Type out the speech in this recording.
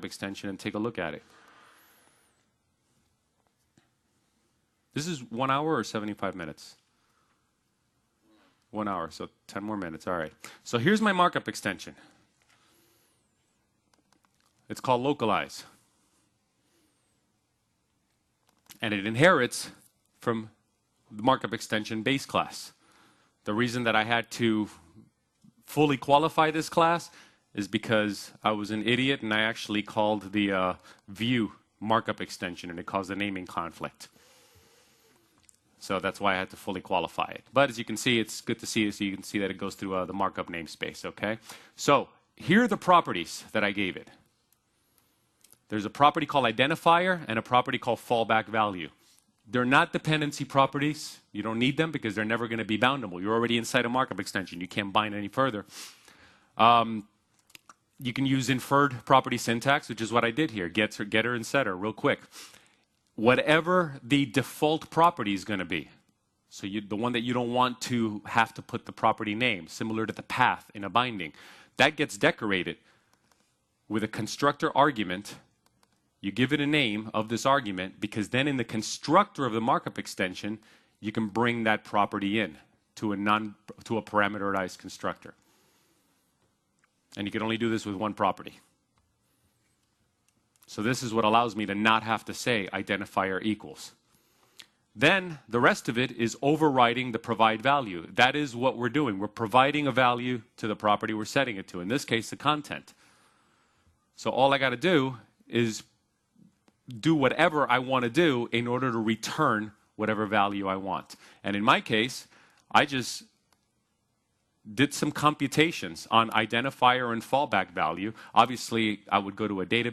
markup extension and take a look at it. This is 1 hour or 75 minutes? 1 hour, so 10 more minutes. All right. So here's my markup extension. It's called localize. And it inherits from the markup extension base class. The reason that I had to fully qualify this class is because I was an idiot and I actually called the view markup extension and it caused a naming conflict. So that's why I had to fully qualify it. But as you can see, it's good to see, so you can see that it goes through the markup namespace, okay? So here are the properties that I gave it. There's a property called identifier and a property called fallback value. They're not dependency properties. You don't need them because they're never going to be boundable. You're already inside a markup extension. You can't bind any further. You can use inferred property syntax, which is what I did here. Getter and setter, real quick. Whatever the default property is going to be. So the one that you don't want to have to put the property name, similar to the path in a binding. That gets decorated with a constructor argument. You give it a name of this argument because then in the constructor of the markup extension, you can bring that property in to a parameterized constructor. And you can only do this with one property. So this is what allows me to not have to say identifier equals. Then the rest of it is overriding the provide value. That is what we're doing. We're providing a value to the property we're setting it to. In this case, the content. So all I got to do is do whatever I want to do in order to return whatever value I want. And in my case, I just did some computations on identifier and fallback value. Obviously, I would go to a database